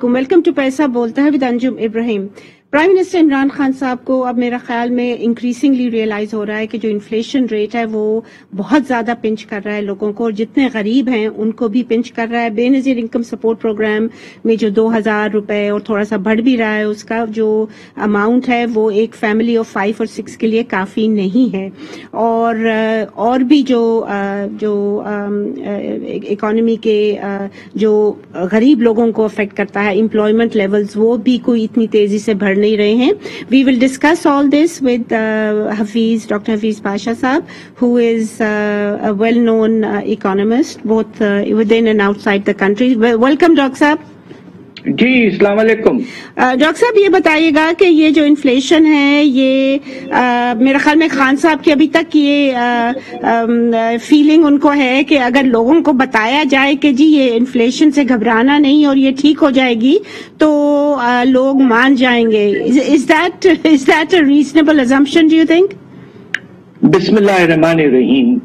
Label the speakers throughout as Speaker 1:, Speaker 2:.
Speaker 1: वालेकुम, welcome to पैसा बोलता है with Anjum Ibrahim. Prime minister Imran Khan साहब को अब मेरा ख्याल में इंक्रीजिंगली रियलाइज हो रहा है कि जो इन्फ्लेशन रेट है वो बहुत ज्यादा पिंच कर रहा है लोगों को, और जितने गरीब हैं उनको भी पिंच कर रहा है। बेनजीर इनकम सपोर्ट प्रोग्राम में जो 2000 रुपए और थोड़ा सा बढ़ भी रहा है, उसका जो अमाउंट है वो एक फैमिली ऑफ 5 और 6 के लिए काफी नहीं है। और भी जो इकोनॉमी के जो गरीब लोगों को अफेक्ट करता है, एम्प्लॉयमेंट लेवल्स वो भी कोई इतनी तेजी से बढ़ नहीं रहे हैं। We will discuss all this with doctor Hafeez Pasha साहब, who is a well known economist both within and outside the country. Welcome doctor साहब।
Speaker 2: जी, अस्सलाम वालेकुम।
Speaker 1: डॉक्टर साहब ये बताइएगा कि ये जो इन्फ्लेशन है ये मेरे ख्याल में खान साहब की अभी तक ये फीलिंग उनको है कि अगर लोगों को बताया जाए कि जी ये इन्फ्लेशन से घबराना नहीं और ये ठीक हो जाएगी तो लोग मान जाएंगे। Is that a reasonable assumption, do you think?
Speaker 2: बिस्मिल्लाहिर्रहमानिर्रहीम।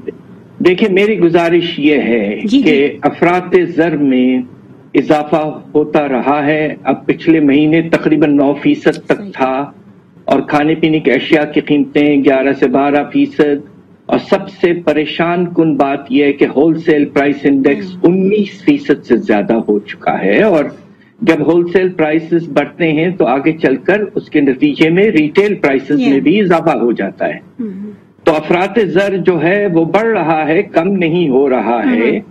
Speaker 2: देखिए, मेरी गुजारिश ये है कि अफरात-ए-ज़र में इजाफा होता रहा है। अब पिछले महीने तकरीबन 9% तक था, और खाने पीने की अशिया की कीमतें 11 से 12%। और सबसे परेशान कुन बात यह है कि होलसेल प्राइस इंडेक्स 19% से ज्यादा हो चुका है। और जब होलसेल प्राइसेस बढ़ते हैं तो आगे चलकर उसके नतीजे में रिटेल प्राइसेस में भी इजाफा हो जाता है। तो अफरात-ए-ज़र जो है वो बढ़ रहा है, कम नहीं हो रहा है।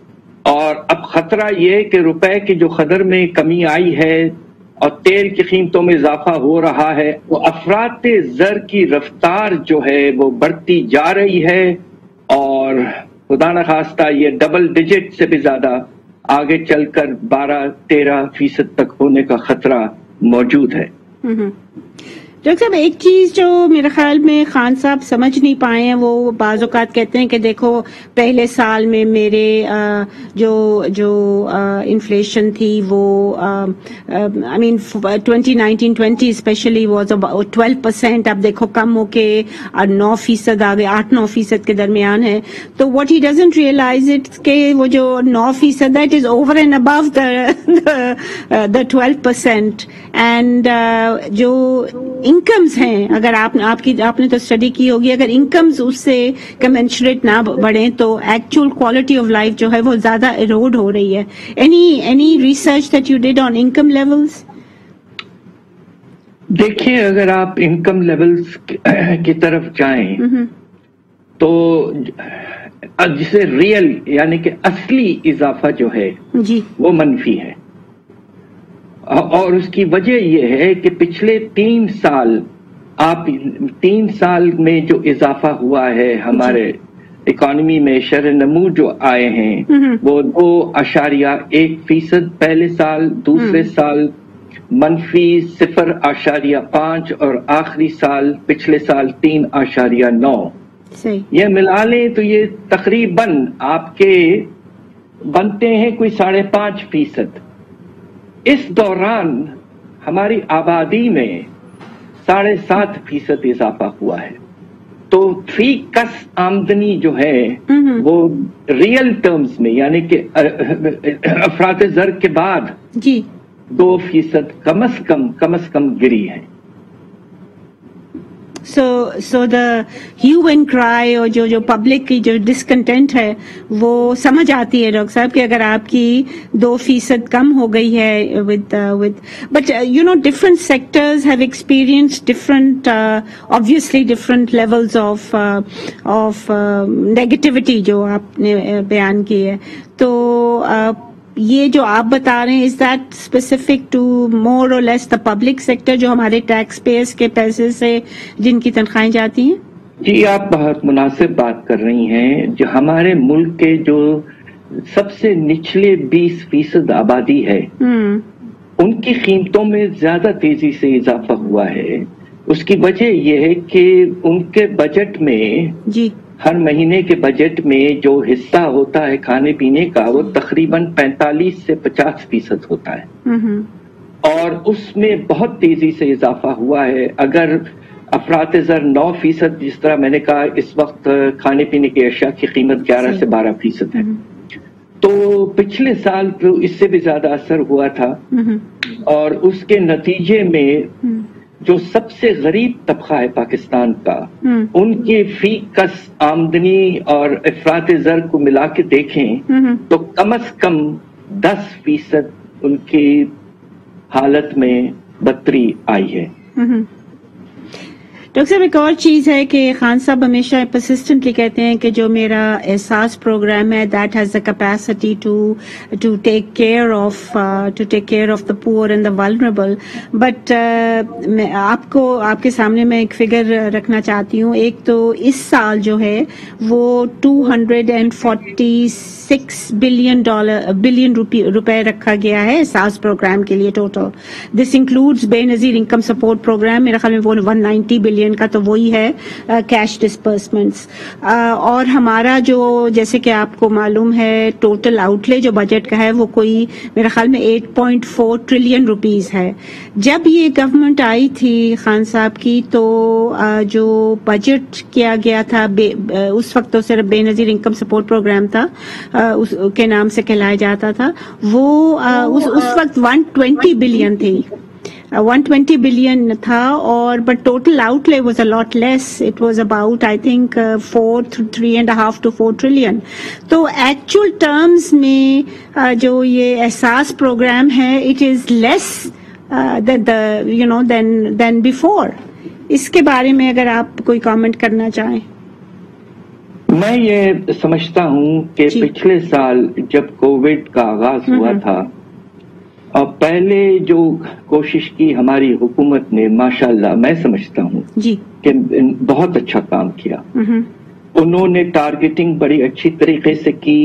Speaker 2: और अब खतरा ये कि रुपए की जो कदर में कमी आई है और तेल की कीमतों में इजाफा हो रहा है, वो अफरात-ए-ज़र की रफ्तार जो है वो बढ़ती जा रही है, और खुदा न खास्ता ये डबल डिजिट से भी ज्यादा आगे चलकर 12-13% तक होने का खतरा मौजूद है।
Speaker 1: डॉक्टर साहब, एक चीज जो मेरे ख्याल में खान साहब समझ नहीं पाए हैं, वो बाज़ औक़ात कहते हैं कि देखो पहले साल में मेरे जो इन्फ्लेशन थी वो I mean 2019-20 specially was about 12%। अब देखो कम होके 9% आ गए, 8-9% के दरमियान है। तो what he doesn't realize it के वो जो 9% that is over and above the 12%। And जो इनकम्स हैं, अगर आपने तो स्टडी की होगी, अगर इनकम्स उससे कमेंशरेट ना बढ़े तो एक्चुअल क्वालिटी ऑफ लाइफ जो है वो ज्यादा इरोड हो रही है। Any research that you did on income levels?
Speaker 2: देखिए, अगर आप इनकम लेवल्स की तरफ जाएं तो जिसे रियल यानी कि असली इजाफा जो है जी वो मनफी है। और उसकी वजह यह है कि पिछले 3 साल में जो इजाफा हुआ है हमारे इकोनॉमी में, शरह नमू जो आए हैं वो 2.1% पहले साल, दूसरे साल मनफी 0.5 और आखिरी साल पिछले साल 3.9। ये मिला लें तो ये तकरीबन आपके बनते हैं कोई 5.5%। इस दौरान हमारी आबादी में 7.5% इजाफा हुआ है। तो फी कस आमदनी जो है वो रियल टर्म्स में यानी कि अफरात-ए-ज़र के बाद 2% कम से कम गिरी है।
Speaker 1: So the hue and cry और जो पब्लिक की जो डिसकंटेंट है वो समझ आती है डॉक्टर साहब कि अगर आपकी 2% कम हो गई है with but you know different sectors have experienced different obviously different levels of negativity जो आपने बयान की है। तो ये जो आप बता रहे हैं, इज दैट स्पेसिफिक टू मोर और लेस द पब्लिक सेक्टर जो हमारे टैक्स पेयर्स के पैसे से जिनकी तनख्वाहें जाती हैं?
Speaker 2: जी, आप बहुत मुनासिब बात कर रही हैं। जो हमारे मुल्क के जो सबसे निचले 20% आबादी है उनकी कीमतों में ज्यादा तेजी से इजाफा हुआ है। उसकी वजह यह है कि उनके बजट में जी हर महीने के बजट में जो हिस्सा होता है खाने पीने का वो तकरीबन 45 से 50% होता है, और उसमें बहुत तेजी से इजाफा हुआ है। अगर अफरात-ए-ज़र 9%, जिस तरह मैंने कहा इस वक्त खाने पीने की अशिया की कीमत 11 से 12% है, तो पिछले साल तो इससे भी ज्यादा असर हुआ था और उसके नतीजे में जो सबसे गरीब तबका है पाकिस्तान का, उनकी फीकस आमदनी और अफरात ज़र को मिला के देखें तो कम से कम 10% उनकी हालत में बदतरी आई है।
Speaker 1: डॉक्टर साहब, एक और चीज है कि खान साहब हमेशा परसिस्टेंटली कहते हैं कि जो मेरा एहसास प्रोग्राम है that has the capacity to take care of the poor and the vulnerable, but मैं आपके सामने मैं एक फिगर रखना चाहती हूँ। एक तो इस साल जो है वो 246 बिलियन रुपए रखा गया है एहसास प्रोग्राम के लिए total. This includes Benazir income support program, मेरे ख्याल में वो 190 बिलियन का तो वही है कैश डिस्पर्समेंट्स। और हमारा जो जैसे कि आपको मालूम है टोटल आउटले जो बजट का है वो कोई मेरे ख्याल में 8.4 ट्रिलियन रुपीस है। जब ये गवर्नमेंट आई थी खान साहब की तो जो बजट किया गया था उस वक्त तो सिर्फ बेनजीर इनकम सपोर्ट प्रोग्राम था, उसके नाम से कहलाया जाता था वो उस वक्त 120 बिलियन थी, 120 बिलियन था, और but total outlay was a lot less, it was about I think 3.5 to 4 trillion. तो एक्चुअल टर्म्स में जो ये एहसास प्रोग्राम है it is less than before. इसके बारे में अगर आप कोई कमेंट करना चाहें।
Speaker 2: मैं ये समझता हूं कि पिछले साल जब कोविड का आगाज हुआ था और पहले जो कोशिश की हमारी हुकूमत ने, माशाल्लाह मैं समझता हूं कि बहुत अच्छा काम किया। उन्होंने टारगेटिंग बड़ी अच्छी तरीके से की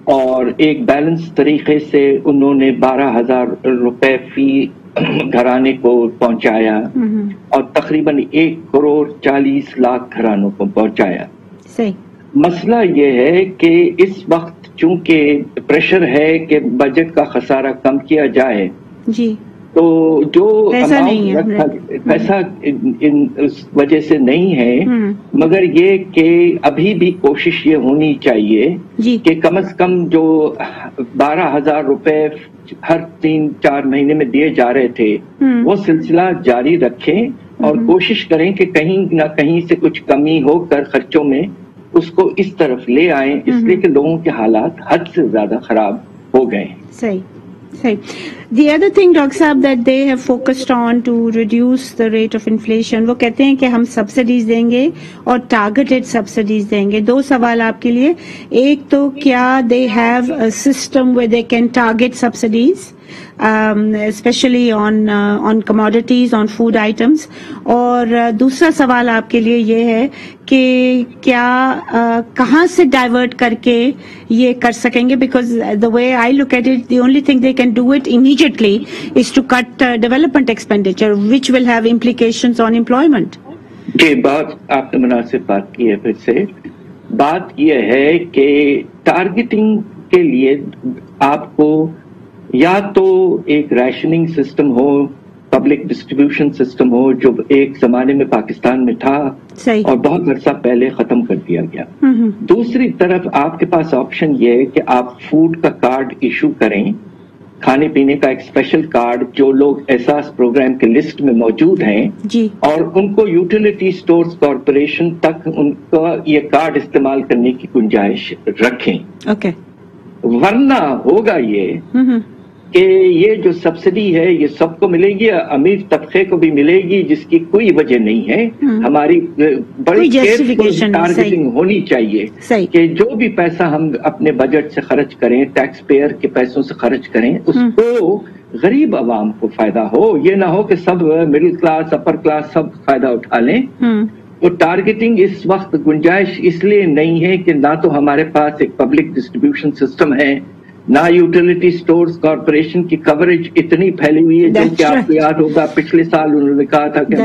Speaker 2: और एक बैलेंस तरीके से उन्होंने 12,000 रुपए फी घराने को पहुंचाया और तकरीबन 1,40,00,000 घरानों को पहुंचाया। मसला ये है कि इस वक्त चूंकि प्रेशर है कि बजट का खसारा कम किया जाए जी, तो जो पैसा उस वजह से नहीं है, मगर ये कि अभी भी कोशिश ये होनी चाहिए कि कम से कम जो 12,000 रुपए हर 3-4 महीने में दिए जा रहे थे वो सिलसिला जारी रखें और कोशिश करें कि कहीं ना कहीं से कुछ कमी हो कर खर्चों में उसको इस तरफ ले आए, इसलिए कि लोगों के हालात हद से ज्यादा खराब हो गए।
Speaker 1: सही सही। The other thing, डॉक्टर साहब, that they have focused on to reduce the rate of inflation, वो कहते हैं कि हम सब्सिडीज देंगे और टारगेटेड सब्सिडीज देंगे। दो सवाल आपके लिए, एक तो क्या they have a system where they can target subsidies especially on commodities, on food items, और दूसरा सवाल आपके लिए ये है कि क्या कहाँ से डाइवर्ट करके ये कर सकेंगे, because the way I look at it, the only thing they can do it immediately is to cut development expenditure, which will have implications on employment.
Speaker 2: जी, बात आपने मुनासिब बात की है। फिर से बात यह है कि टारगेटिंग के लिए आपको या तो एक रैशनिंग सिस्टम हो, पब्लिक डिस्ट्रीब्यूशन सिस्टम हो, जो एक जमाने में पाकिस्तान में था और बहुत अरसा पहले खत्म कर दिया गया। दूसरी तरफ आपके पास ऑप्शन ये है कि आप फूड का कार्ड इशू करें, खाने पीने का एक स्पेशल कार्ड, जो लोग एहसास प्रोग्राम के लिस्ट में मौजूद हैं जी, और उनको यूटिलिटी स्टोर्स कॉरपोरेशन तक उनका ये कार्ड इस्तेमाल करने की गुंजाइश रखें।
Speaker 1: ओके।
Speaker 2: वरना होगा ये कि ये जो सब्सिडी है ये सबको मिलेगी, अमीर तबके को भी मिलेगी, जिसकी कोई वजह नहीं है। हमारी बड़ी केयरफुल टारगेटिंग होनी चाहिए कि जो भी पैसा हम अपने बजट से खर्च करें, टैक्स पेयर के पैसों से खर्च करें, उसको गरीब आवाम को फायदा हो। ये ना हो कि सब मिडिल क्लास, अपर क्लास सब फायदा उठा लें। तो टारगेटिंग इस वक्त गुंजाइश इसलिए नहीं है कि ना तो हमारे पास एक पब्लिक डिस्ट्रीब्यूशन सिस्टम है, ना यूटिलिटी स्टोर्स कॉर्पोरेशन की कवरेज इतनी फैली हुई है। जो कि आपको याद होगा पिछले साल उन्होंने कहा था कि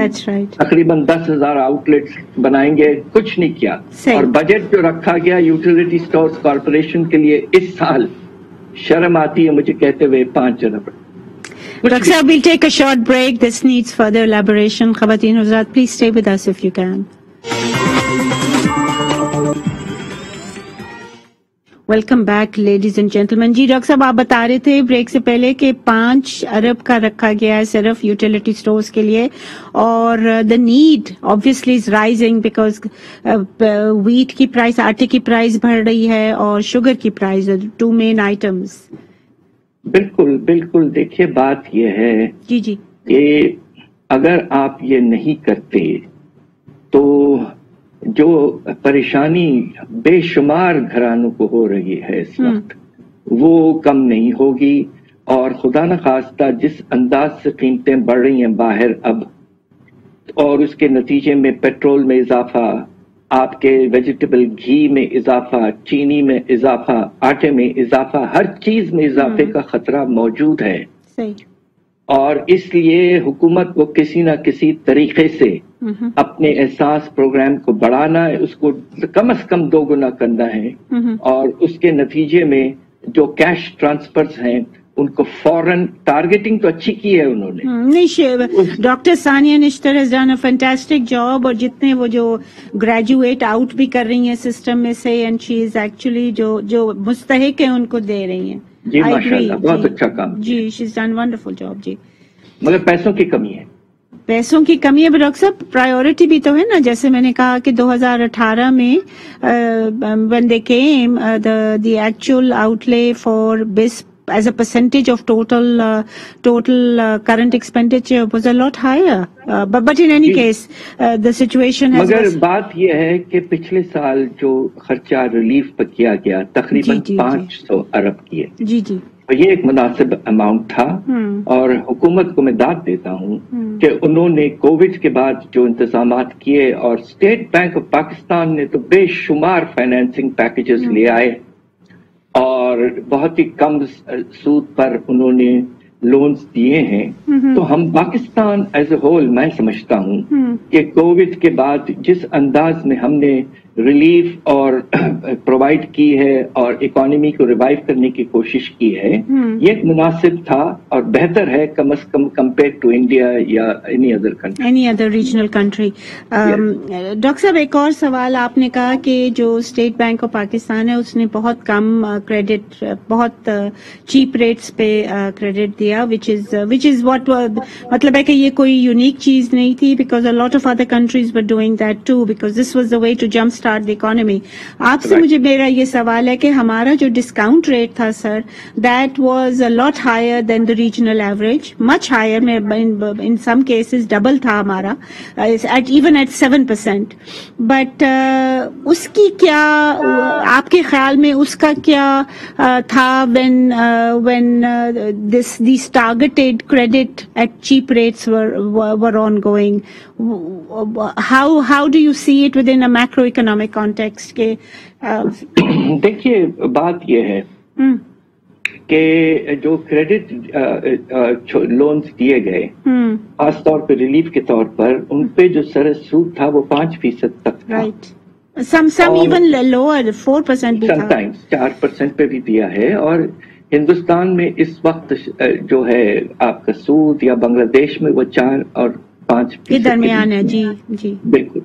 Speaker 2: तकरीबन 10,000 आउटलेट्स बनाएंगे, कुछ नहीं किया। और बजट जो रखा गया यूटिलिटी स्टोर्स कॉर्पोरेशन के लिए इस साल, शर्म आती है मुझे कहते हुए, 5 अरब।
Speaker 1: Dr. Saab, we'll take a short break. This needs further elaboration. Khawateen Hazrat, please stay with us if you can. Welcome back ladies and gentleman. जी डॉक्टर साहब, आप बता रहे थे ब्रेक से पहले कि 5 अरब का रखा गया है सिर्फ यूटिलिटी स्टोर्स के लिए, और the need obviously is rising because wheat की प्राइस, आटे की प्राइस बढ़ रही है और शुगर की प्राइस, 2 मेन आइटम्स.
Speaker 2: बिल्कुल बिल्कुल. देखिए बात ये है
Speaker 1: जी जी
Speaker 2: कि अगर आप ये नहीं करते तो जो परेशानी बेशुमार घरानों को हो रही है इस वक्त, वो कम नहीं होगी. और खुदा न खास्ता जिस अंदाज से कीमतें बढ़ रही हैं बाहर अब, और उसके नतीजे में पेट्रोल में इजाफा, आपके वेजिटेबल घी में इजाफा, चीनी में इजाफा, आटे में इजाफा, हर चीज में इजाफे का खतरा मौजूद है.
Speaker 1: सही.
Speaker 2: और इसलिए हुकूमत को किसी न किसी तरीके से अपने एहसास प्रोग्राम को बढ़ाना है, उसको कम से कम 2 गुना करना है. और उसके नतीजे में जो कैश ट्रांसफर्स हैं उनको फौरन, टारगेटिंग तो अच्छी की है उन्होंने.
Speaker 1: नहीं, doctor Sania Nishtar has done a fantastic job, और जितने वो जो ग्रेजुएट आउट भी कर रही हैं सिस्टम में से, एंड शी इज एक्चुअली जो मुस्तहिक है उनको दे रही हैं.
Speaker 2: जी माशाल्लाह, बहुत अच्छा काम
Speaker 1: जी. She is done wonderful job जी.
Speaker 2: मगर पैसों की कमी है.
Speaker 1: पैसों की कमी है डॉक्टर साहब, प्रायोरिटी भी तो है ना. जैसे मैंने कहा कि 2018 में when they came the actual outlay for BIS as a percentage of total current expenditure was a lot higher, but in any case the situation has.
Speaker 2: मगर बात यह है कि पिछले साल जो खर्चा रिलीफ पर किया गया तकरीबन 500 अरब की है.
Speaker 1: जी जी.
Speaker 2: तो ये एक मुनासिब अमाउंट था. और हुकूमत को मैं दाद देता हूँ कि उन्होंने कोविड के बाद जो इंतजामात किए, और स्टेट बैंक ऑफ पाकिस्तान ने तो बेशुमार फाइनेंसिंग पैकेजेस ले आए, और बहुत ही कम सूद पर उन्होंने लोन्स दिए हैं. तो हम पाकिस्तान एज ए होल, मैं समझता हूँ कि कोविड के बाद जिस अंदाज में हमने रिलीफ और प्रोवाइड की है और इकोनॉमी को रिवाइव करने की कोशिश की है, ये एक मुनासिब था और बेहतर है कम से कम कंपेयर टू इंडिया या any other country,
Speaker 1: any other regional country. Doctor साहब, एक और सवाल. आपने कहा कि जो स्टेट बैंक ऑफ पाकिस्तान है उसने बहुत कम क्रेडिट, बहुत चीप रेट्स पे क्रेडिट दिया, विच इज व्हाट, मतलब है कि ये कोई यूनिक चीज नहीं थी, because a lot of other countries were doing that too, because this was the way to jump start the economy. आपसे मुझे मेरा ये सवाल है कि हमारा जो डिस्काउंट रेट था sir, that was a lot higher than the regional average, much higher, in some cases double था हमारा, इवन एट 7%. बट उसकी क्या, आपके ख्याल में उसका क्या था when these targeted credit at cheap rates were ongoing? How do you see it within a macroeconomic context? के
Speaker 2: देखिए बात ये है कि जो क्रेडिट लोन्स दिए गए खास तौर पे रिलीफ के तौर पर, उन पे जो सरस सूद था वो 5% तक था.
Speaker 1: Some even lower, 4% भी था.
Speaker 2: Sometimes 4% पे भी दिया है. और हिंदुस्तान में इस वक्त जो है आपका सूद, या बांग्लादेश में वो 4 और 5%
Speaker 1: के दरमियान है. जी जी
Speaker 2: बिल्कुल.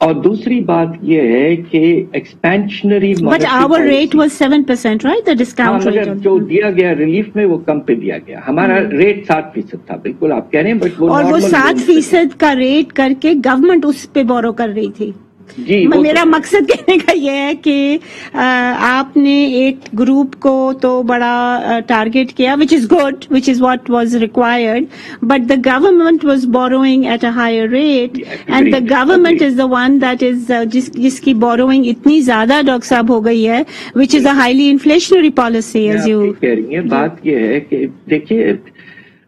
Speaker 2: और दूसरी बात ये है कि expansionary,
Speaker 1: but hour rate was 7%, right? The discount rate
Speaker 2: जो दिया गया रिलीफ में वो कम पे दिया गया. हमारा रेट 7% था. बिल्कुल आप कह रहे हैं, बट
Speaker 1: वो 7% का रेट करके गवर्नमेंट उस पे बोरो कर रही थी.
Speaker 2: जी,
Speaker 1: मेरा मकसद कहने का यह है कि आपने एक ग्रुप को तो बड़ा टारगेट किया, which is good, which is what was required, but the government was borrowing at a higher rate, and the government is the one that is जिसकी बोरोइंग इतनी ज्यादा डॉक्टर साहब हो गई है, which is a highly inflationary policy. As you
Speaker 2: कह रही हैं, बात यह है कि देखिए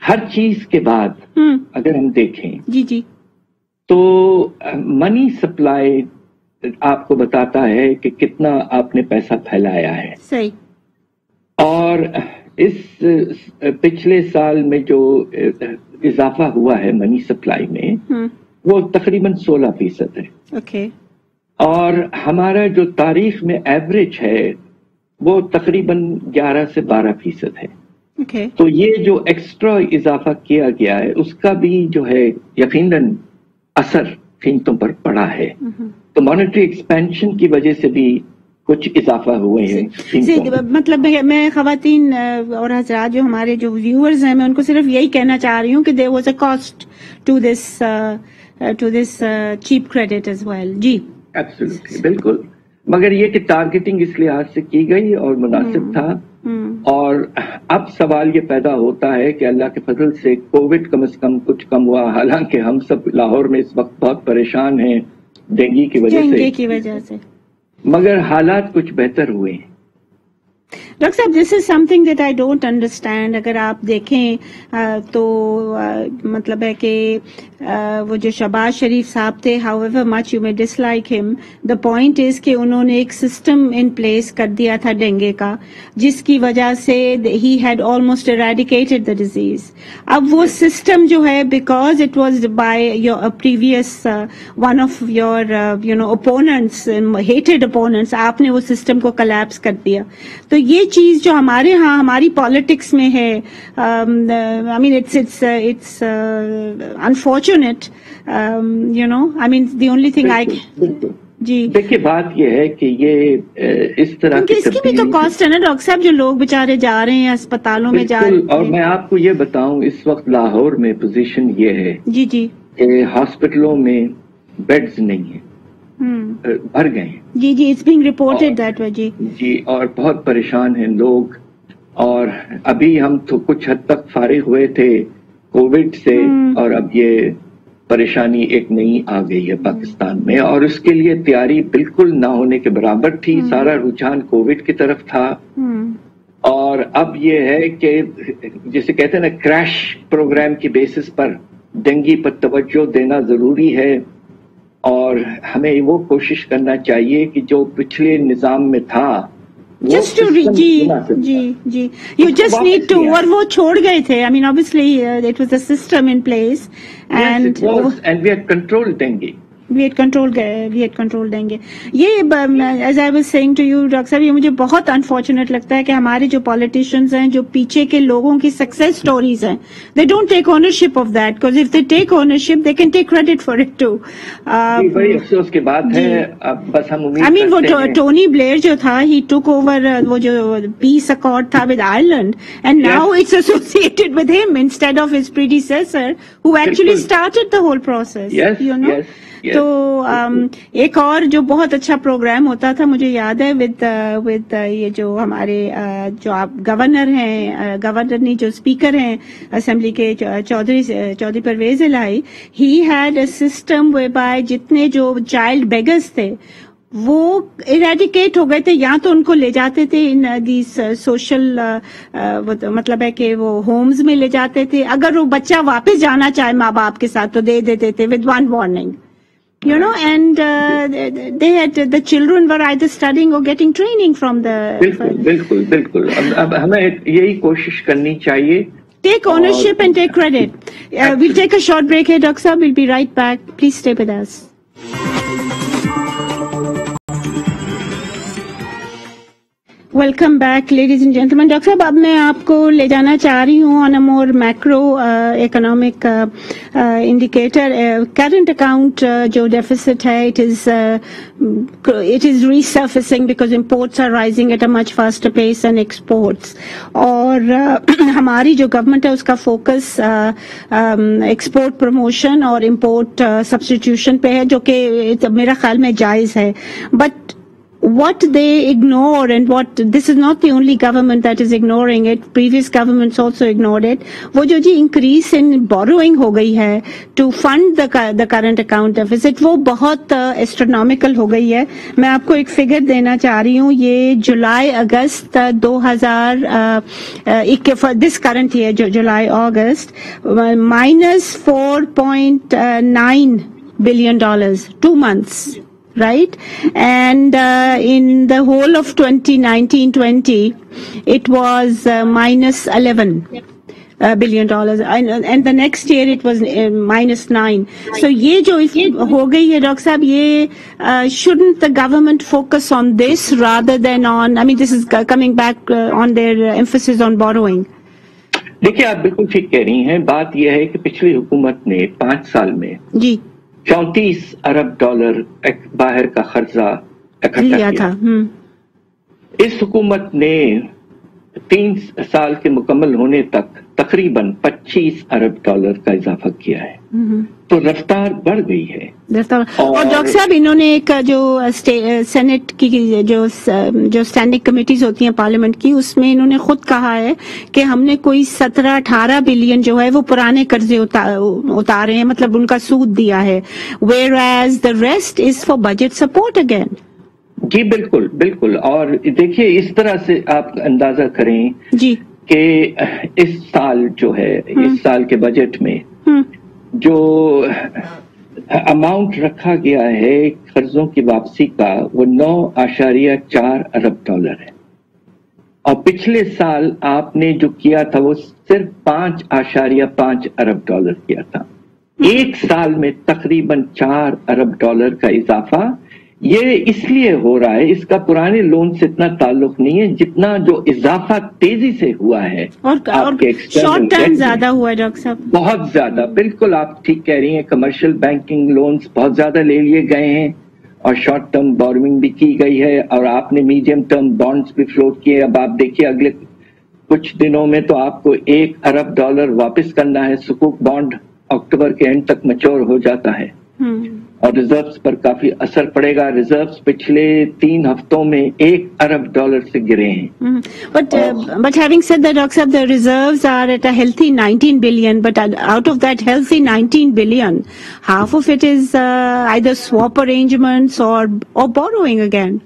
Speaker 2: हर चीज के बाद अगर हम देखें
Speaker 1: जी जी
Speaker 2: तो मनी सप्लाई आपको बताता है कि कितना आपने पैसा फैलाया है.
Speaker 1: सही.
Speaker 2: और इस पिछले साल में जो इजाफा हुआ है मनी सप्लाई में, वो तकरीबन 16% है.
Speaker 1: ओके.
Speaker 2: और हमारा जो तारीख में एवरेज है वो तकरीबन 11 से 12% है.
Speaker 1: ओके.
Speaker 2: तो ये जो एक्स्ट्रा इजाफा किया गया है उसका भी जो है यकीनन असर कीमतों पर पड़ा है. तो मॉनेटरी एक्सपेंशन की वजह से भी कुछ इजाफा हुए हैं।
Speaker 1: मतलब मैं खवातीन और हजरात जो हमारे जो व्यूअर्स हैं, मैं उनको सिर्फ यही कहना चाह रही हूँ कि there was a cost to this cheap credit as well. जी
Speaker 2: एब्सोल्युटली, बिल्कुल। मगर ये कि टारगेटिंग इस लिहाज से की गई और मुनासिब था। और अब सवाल ये पैदा होता है कि अल्लाह के फजल से कोविड कम से कम कुछ कम हुआ, हालांकि हम सब लाहौर में इस वक्त बहुत परेशान हैं डेंगू की वजह से, मगर हालात कुछ बेहतर हुए हैं।
Speaker 1: डॉक्टर साहब, this is something that I don't understand. अगर आप देखें तो मतलब है कि वो जो शहबाज शरीफ साहब थे, however much you may dislike him, the point is कि उन्होंने एक सिस्टम इन प्लेस कर दिया था डेंगू का, जिसकी वजह से he had almost eradicated the disease. अब वो सिस्टम जो है, because it was by your previous one of your opponents, hated opponents, आपने वो सिस्टम को कोलैप्स कर दिया। तो ये चीज जो हमारे यहाँ हमारी पॉलिटिक्स में है, I mean it's unfortunate, I mean the only thing I. जी
Speaker 2: देखिए, बात ये है कि ये इस तरह
Speaker 1: क्योंकि इसकी भी तो कॉस्ट है ना डॉक्टर साहब, जो लोग बेचारे जा रहे हैं अस्पतालों में जा रहे हैं।
Speaker 2: और मैं आपको ये बताऊं, इस वक्त लाहौर में पोजीशन ये है
Speaker 1: जी जी
Speaker 2: कि हॉस्पिटलों में बेड्स नहीं है, भर गए हैं।
Speaker 1: जी जी, it's being reported that way. जी,
Speaker 2: और बहुत परेशान हैं लोग। और अभी हम तो कुछ हद तक फारिग हुए थे कोविड से, और अब ये परेशानी एक नई आ गई है पाकिस्तान में, और उसके लिए तैयारी बिल्कुल ना होने के बराबर थी। सारा रुझान कोविड की तरफ था। और अब ये है कि जिसे कहते हैं ना, क्रैश प्रोग्राम की बेसिस पर डेंगू पर तवज्जो देना जरूरी है। और हमें वो कोशिश करना चाहिए कि जो पिछले निजाम में था,
Speaker 1: just to ji you just need to, और वो छोड़ गए थे। I mean obviously it was a system in place and
Speaker 2: yes, it was, and we had controlled dengue.
Speaker 1: We had controlled dengue. ये as I was saying to you doctor साहब, ये मुझे बहुत अनफॉर्चुनेट लगता है कि हमारे जो पॉलिटिशियंस हैं, जो पीछे के लोगों की सक्सेस स्टोरीज हैं, they don't take ownership of that, because if they take ownership they can take credit for it too.
Speaker 2: बड़ी अफसोस की बात है। अब बस हम उम्मीद
Speaker 1: I mean वो टोनी ब्लेयर जो था, he took over वो जो peace accord था with Ireland, and now it's associated with him instead of his predecessor who actually started the whole process. You know?
Speaker 2: Yes.
Speaker 1: तो एक और जो बहुत अच्छा प्रोग्राम होता था, मुझे याद है विद ये जो हमारे जो आप गवर्नर हैं, गवर्नर नहीं जो स्पीकर हैं असेंबली के, Chaudhry Pervaiz Elahi, he had a system way by जितने जो चाइल्ड बेगर्स थे वो इरेडिकेट हो गए थे, या तो उनको ले जाते थे इन दीस सोशल, मतलब है कि वो होम्स में ले जाते थे। अगर वो बच्चा वापस जाना चाहे माँ बाप के साथ तो दे देते थे with one warning, you know, and they had, the children were either studying or getting training from the
Speaker 2: बिल्कुल। अब हमें यही कोशिश करनी चाहिए,
Speaker 1: take ownership and take credit. We'll take a short break here, Dr. Saab. We'll be right back. Please stay with us. Welcome back ladies and gentleman. Doctor साहब, अब मैं आपको ले जाना चाह रही हूँ on a more macro economic indicator. Current account जो डेफिसिट है, it is resurfacing because imports are rising at a much faster pace and exports. और हमारी जो गवर्नमेंट है उसका फोकस एक्सपोर्ट प्रमोशन और इम्पोर्ट सब्स्टिट्यूशन पे है, जो कि मेरा ख्याल में जायज है। But what they ignore, and what this is not the only government that is ignoring it, previous governments also ignored it, वो जो जी increase in borrowing हो गई है to fund the current account deficit, वो बहुत astronomical हो गई है। मैं आपको एक फिगर देना चाह रही हूँ, ये जुलाई अगस्त 2021 दिस करंट ईयर जो जुलाई अगस्त -$4.9 billion 2 months, right? And in the whole of 2019-20, it was -$11 billion, and the next year it was -9. So ये जो हो गई है डॉक्टर साहब, ये shouldn't the government focus on this rather than on, I mean this is coming back on their emphasis on borrowing.
Speaker 2: देखिए, आप बिल्कुल ठीक कह रही हैं। बात यह है कि पिछली हुकूमत ने 5 साल में
Speaker 1: जी
Speaker 2: $34 अरब बाहर का खर्चा इकट्ठा किया था। इस हुकूमत ने 3 साल के मुकम्मल होने तक तकरीबन 25 अरब डॉलर का इजाफा किया है, तो रफ्तार बढ़ गई है।
Speaker 1: और डॉक्टर साहब, इन्होंने एक जो सेनेट की जो स्टैंडिंग कमेटीज होती हैं पार्लियामेंट की, उसमें इन्होंने खुद कहा है कि हमने कोई 17-18 बिलियन जो है वो पुराने कर्जे उतारे हैं, मतलब उनका सूद दिया है, whereas the rest is for budget support again.
Speaker 2: जी बिल्कुल बिल्कुल। और देखिए, इस तरह से आप अंदाजा करें
Speaker 1: जी
Speaker 2: कि इस साल जो है, इस साल के बजट में जो अमाउंट रखा गया है कर्जों की वापसी का, वो 9.4 अरब डॉलर है, और पिछले साल आपने जो किया था वो सिर्फ 5.5 अरब डॉलर किया था। एक साल में तकरीबन 4 अरब डॉलर का इजाफा। ये इसलिए हो रहा है, इसका पुराने लोन से इतना ताल्लुक नहीं है जितना जो इजाफा तेजी से हुआ है,
Speaker 1: और शॉर्ट टर्म ज्यादा हुआ है डॉक्टर साहब, बहुत
Speaker 2: ज्यादा। बिल्कुल आप ठीक कह रही हैं, कमर्शियल बैंकिंग लोन्स बहुत ज्यादा ले लिए गए हैं और शॉर्ट टर्म बोरोइंग भी की गई है, और आपने मीडियम टर्म बॉन्ड्स भी फ्लोट किए। अब आप देखिए, अगले कुछ दिनों में तो आपको 1 अरब डॉलर वापस करना है। सुकूक बॉन्ड अक्टूबर के एंड तक मैच्योर हो जाता है और रिजर्व्स पर काफी असर पड़ेगा। रिजर्व्स पिछले 3 हफ्तों में 1 अरब डॉलर से गिरे हैं।
Speaker 1: But having said that, Dr. Saab, the reserves are at a healthy 19 billion, but out of that healthy 19 billion, half of it is either swap arrangements or borrowing again.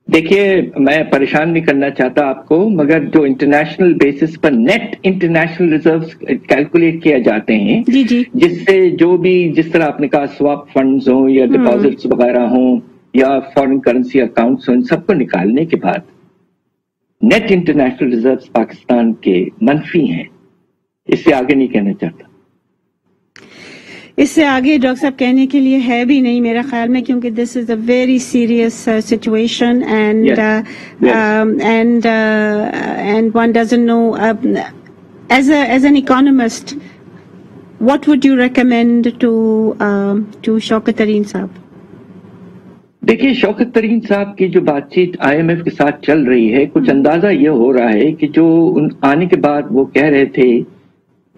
Speaker 2: देखिए, मैं परेशान नहीं करना चाहता आपको, मगर जो इंटरनेशनल बेसिस पर नेट इंटरनेशनल रिजर्व्स कैलकुलेट किए जाते हैं,
Speaker 1: जी जी,
Speaker 2: जिससे जो भी, जिस तरह आपने कहा, स्वैप फंड्स हो या डिपॉजिट्स वगैरह हो या फॉरेन करेंसी अकाउंट्स हो, इन सबको निकालने के बाद नेट इंटरनेशनल रिजर्व्स पाकिस्तान के मनफी हैं। इससे आगे नहीं कहना चाहता।
Speaker 1: इससे आगे डॉक्टर साहब कहने के लिए है भी नहीं मेरे ख्याल में, क्योंकि this is a very serious situation and one doesn't know, as an economist, what would you recommend to Shaukat Tarin साहब?
Speaker 2: देखिए, शौकत तरीन साहब की जो बातचीत IMF के साथ चल रही है, कुछ अंदाजा ये हो रहा है कि जो आने के बाद वो कह रहे थे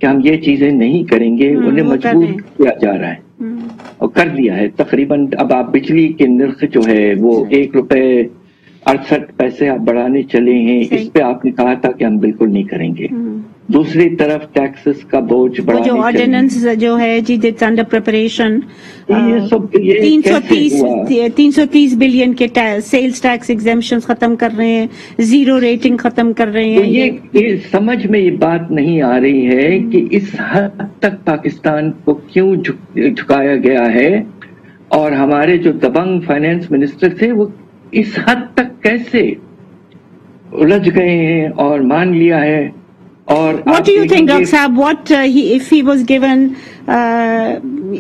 Speaker 2: कि हम ये चीजें नहीं करेंगे, उन्हें मजबूर किया जा रहा है और कर दिया है तकरीबन। अब आप बिजली के निर्ख जो है वो 1 रुपए 68 पैसे आप बढ़ाने चले हैं, इस पे आपने कहा था कि हम बिल्कुल नहीं करेंगे। दूसरी तरफ टैक्सेस का बोझ बढ़ाने,
Speaker 1: जो ऑर्डिनेंस जो है जी, इट्स अंडर प्रिपरेशन, 330 बिलियन के सेल्स टैक्स एग्जेम्पशन खत्म कर रहे हैं, 0 रेटिंग खत्म कर रहे हैं।
Speaker 2: तो ये समझ में ये बात नहीं आ रही है कि इस हद तक पाकिस्तान को क्यों झुकाया गया है, और हमारे जो दबंग फाइनेंस मिनिस्टर थे वो इस हद तक कैसे उलझ गए हैं और मान लिया है। और
Speaker 1: what do you think, Dr. Saab? What if he was given,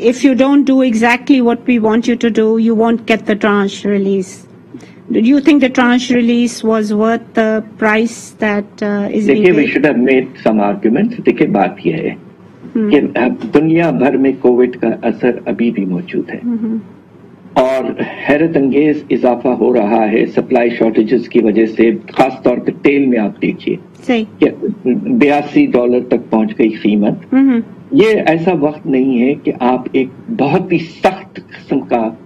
Speaker 1: if you don't do exactly what we want you to do, you won't get the tranche release? Do you think the tranche release was worth the price that is being paid?
Speaker 2: देखिए, we should have made some arguments. देखिए, बात यह है कि दुनिया भर में Covid का असर अभी भी मौजूद है और हैरत अंगेज इजाफा हो रहा है सप्लाई शॉर्टेजेस की वजह से। खास तौर पर तेल में आप देखिए कि $82 तक पहुंच गई कीमत। ये ऐसा वक्त नहीं है कि आप एक बहुत ही सख्त किस्म का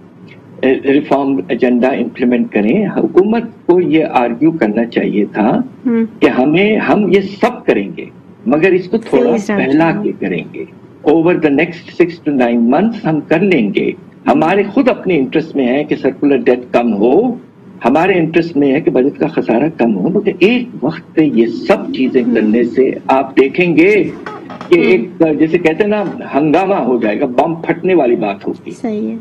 Speaker 2: रिफॉर्म एजेंडा इम्प्लीमेंट करें। हुकूमत को ये आर्ग्यू करना चाहिए था कि हम ये सब करेंगे, मगर इसको थोड़ा पहला के करेंगे। Over the next 6 to 9 months हम कर लेंगे। हमारे खुद अपने इंटरेस्ट में है कि सर्कुलर डेट कम हो, हमारे इंटरेस्ट में है कि बजट का खसारा कम हो, मगर एक वक्त पे ये सब चीजें करने से आप देखेंगे कि एक, जैसे कहते हैं ना, हंगामा हो जाएगा, बम फटने वाली बात होगी।
Speaker 1: सही है।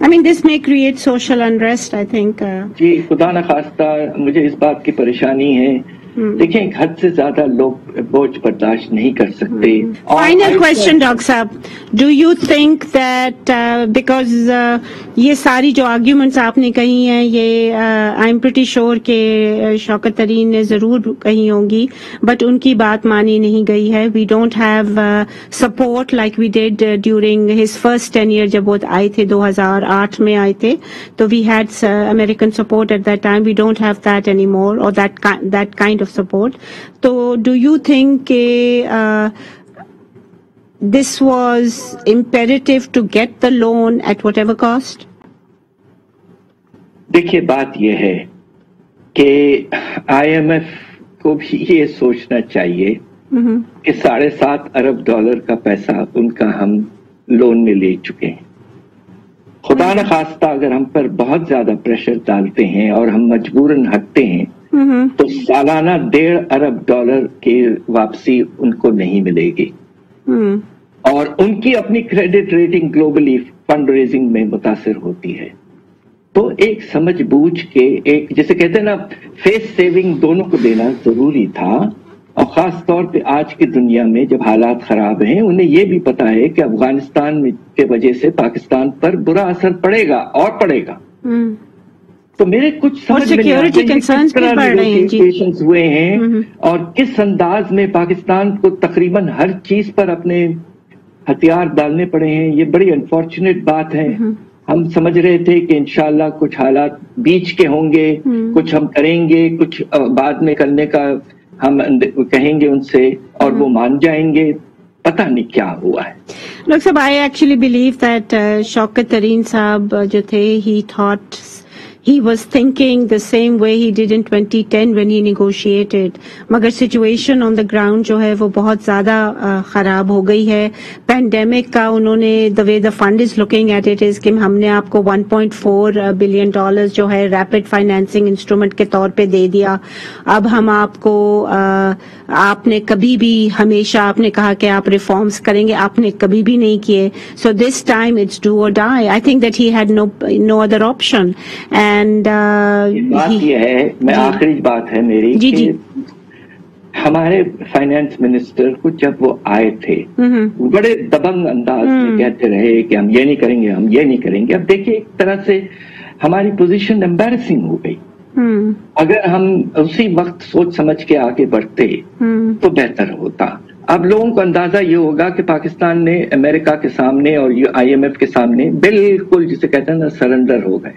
Speaker 1: I mean, this may create social unrest, I think.
Speaker 2: जी, खुदा न खास्ता मुझे इस बात की परेशानी है دیکھیں ایک حد سے زیادہ لوگ بوجھ برداشت نہیں کر سکتے.
Speaker 1: فائنل کوشچن ڈاکٹر صاحب, do you think that because یہ ساری جو آرگیومنٹس آپ نے کہی ہیں یہ آئی ایم پریٹی شیور کہ شوکت ترین نے ضرور کہی ہوں گی, بٹ ان کی بات مانی نہیں گئی ہے. We don't have support like we did during his first 10 year جب وہ آئے تھے 2008 میں آئے تھے, تو we had American support at that time. We don't have that anymore, or that kind of support. So do you think this was imperative to get the loan at whatever cost?
Speaker 2: دیکھیے بات یہ ہے کہ IMF کو بھی یہ سوچنا چاہیے کہ $7.5 ارب کا پیسہ ان کا ہم لون میں لے چکے ہیں. خدا نخواستہ اگر ہم پر بہت زیادہ پریشر ڈالتے ہیں اور ہم مجبوراً ہٹتے ہیں تو سالانہ $1.5 ارب کی واپسی ان کو نہیں ملے گی, اور ان کی اپنی credit rating globally fund raising میں متاثر ہوتی ہے. تو ایک سمجھ بوجھ کے ایک جیسے کہتے ہیں نا فیس سیونگ دونوں کو دینا ضروری تھا, اور خاص طور پہ آج کی دنیا میں جب حالات خراب ہیں انہیں یہ بھی پتا ہے کہ افغانستان کے وجہ سے پاکستان پر برا اثر پڑے گا اور پڑے گا. تو میرے کچھ سمجھ میں نیگوشیشنز ہوئے ہیں اور کس انداز میں پاکستان کو تقریباً ہر چیز پر اپنے ہتھیار ڈالنے پڑے ہیں. یہ بڑی انفارچونیٹ بات ہے. ہم سمجھ رہے تھے کہ انشاءاللہ کچھ حالات بیچ کے ہوں گے, کچھ ہم کریں گے, کچھ بعد میں کرنے کا ہم کہیں گے ان سے اور وہ مان جائیں گے. پتہ نہیں کیا ہوا ہے.
Speaker 1: ڈاکٹر صاحب, I actually believe that شوکت ترین صاحب جو تھے he was thinking the same way he did in 2010 when he negotiated. مگر سچویشن آن دا گراؤنڈ جو ہے وہ بہت زیادہ خراب ہو گئی ہے. پینڈیمک کا انہوں نے the way the fund is looking at it is کہ ہم نے آپ کو $1.4 بلین جو ہے ریپڈ فائنینسنگ انسٹرومنٹ کے طور پہ دے دیا. اب ہم آپ کو آپ نے کبھی بھی ہمیشہ آپ نے کہا کہ آپ ریفارمز کریں گے, آپ نے کبھی بھی نہیں کیے. So this time it's do or die. I think that he had no other option.
Speaker 2: بات یہ ہے, میں آخری بات ہے میری کہ ہمارے فائنانس منسٹر کو جب وہ آئے تھے بڑے دبنگ انداز میں کہتے رہے کہ ہم یہ نہیں کریں گے, ہم یہ نہیں کریں گے. اب دیکھیے ایک طرح سے ہماری پوزیشن ایمبیرسنگ ہو گئی. اگر ہم اسی وقت سوچ سمجھ کے آگے بڑھتے تو بہتر ہوتا. اب لوگوں کو اندازہ یہ ہوگا کہ پاکستان نے امریکہ کے سامنے اور IMF کے سامنے بالکل جسے کہتے ہیں نا سرنڈر ہو گئے.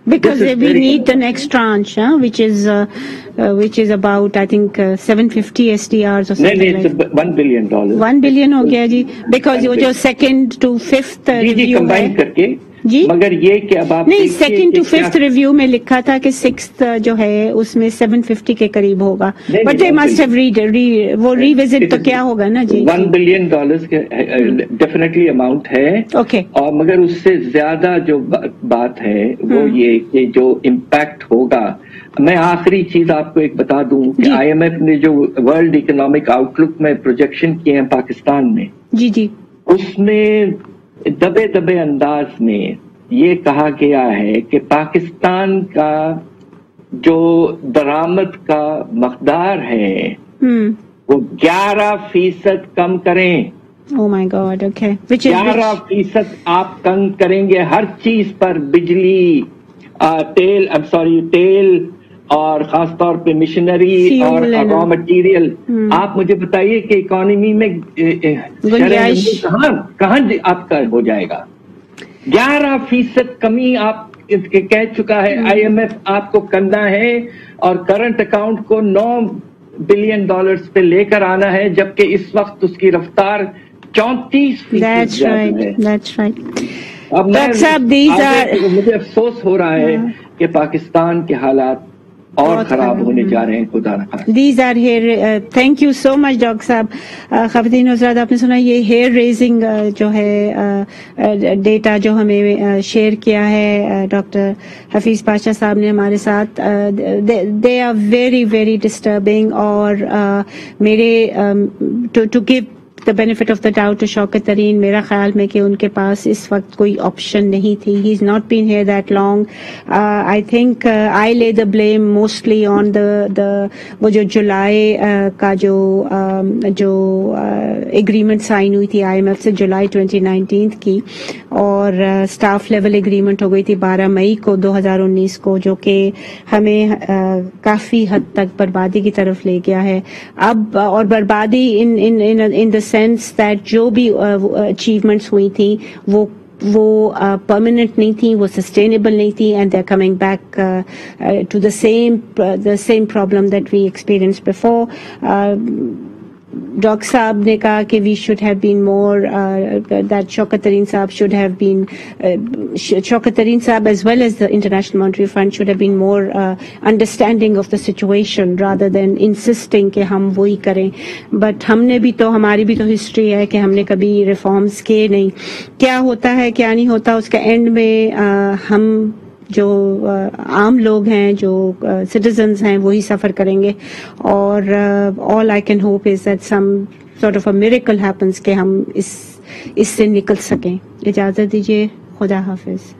Speaker 1: Because we need the next tranche, which is about I think 750 SDRs or something.
Speaker 2: No, it's $1 billion.
Speaker 1: $1 billion ہو گیا جی, because وہ جو second to fifth review
Speaker 2: combine کر کے
Speaker 1: جی,
Speaker 2: مگر یہ کہ اب آپ
Speaker 1: نہیں سیکنڈ ٹو ففتھ ریویو میں لکھا تھا کہ سکستھ جو ہے اس میں 750 کے قریب ہوگا, بٹ دے مسٹ ہیو وہ ریوزٹ تو کیا ہوگا نا جی.
Speaker 2: $1 بلین کے ڈیفینیٹلی اماؤنٹ ہے.
Speaker 1: اوکے,
Speaker 2: اور مگر اس سے زیادہ جو بات ہے وہ یہ کہ جو امپیکٹ ہوگا. میں آخری چیز آپ کو ایک بتا دوں کہ IMF نے جو ورلڈ اکنامک آؤٹ لک میں پروجیکشن کیے ہیں پاکستان میں,
Speaker 1: جی جی,
Speaker 2: اس میں دبے انداز میں یہ کہا گیا ہے کہ پاکستان کا جو درآمد کا مقدار ہے وہ 11% کم کریں.
Speaker 1: Oh my God, okay.
Speaker 2: 11% آپ کم کریں گے ہر چیز پر, بجلی, تیل اور خاص طور پہ مشنری اور را مٹیریل. آپ مجھے بتائیے کہ اکانومی میں کہاں آپ کا ہو جائے گا. 11% کمی آپ کہہ چکا ہے IMF آپ کو کرنا ہے, اور کرنٹ اکاؤنٹ کو $9 بلین پہ لے کر آنا ہے, جبکہ اس وقت اس کی رفتار 34% ہے. اب مجھے افسوس ہو رہا ہے کہ پاکستان کے حالات اور خراب ہونے جا رہے ہیں. خدا نخواستہ.
Speaker 1: These are here. Thank you so much doctor صاحب. خواتین حضرات, آپ نے سنا یہ ہیئر ریزنگ جو ہے ڈیٹا جو ہمیں شیئر کیا ہے ڈاکٹر حفیظ پاشا صاحب نے ہمارے ساتھ, they are very very disturbing. اور میرے to give the benefit of the doubt to Shaukat Tarin. میرا خیال میں کہ ان کے پاس اس وقت کوئی آپشن نہیں تھی. He's not been here that long. I think I lay the blame mostly on وہ جو جولائی کا جو اگریمنٹ سائن ہوئی تھی IMF سے جولائی 2019 کی, اور اسٹاف لیول اگریمنٹ ہو گئی تھی 12 مئی کو 2019 کو, جو کہ ہمیں کافی حد تک بربادی کی طرف لے گیا ہے اب. اور بربادی ان دا سینس دیٹ جو بھی اچیومنٹس ہوئی تھیں وہ پرماننٹ نہیں تھیں, وہ سسٹینیبل نہیں تھیں, and they are coming back to the same problem that we experience before. Doctor صاحب نے کہا کہ we should have been more, that Shaukat Tarin صاحب should have been, Shaukat Tarin صاحب as well as the International Monetary Fund should have been more understanding of the situation rather than insisting کہ ہم وہی کریں. بٹ ہم نے بھی تو, ہماری بھی تو ہسٹری ہے کہ ہم نے کبھی ریفارمز کیے نہیں. کیا ہوتا ہے کیا نہیں ہوتا, اس کا اینڈ میں ہم جو عام لوگ ہیں, جو سٹیزنز ہیں, وہی سفر کریں گے. اور all I can hope is that some sort of a miracle happens کہ ہم اس سے نکل سکیں. اجازت دیجیے, خدا حافظ.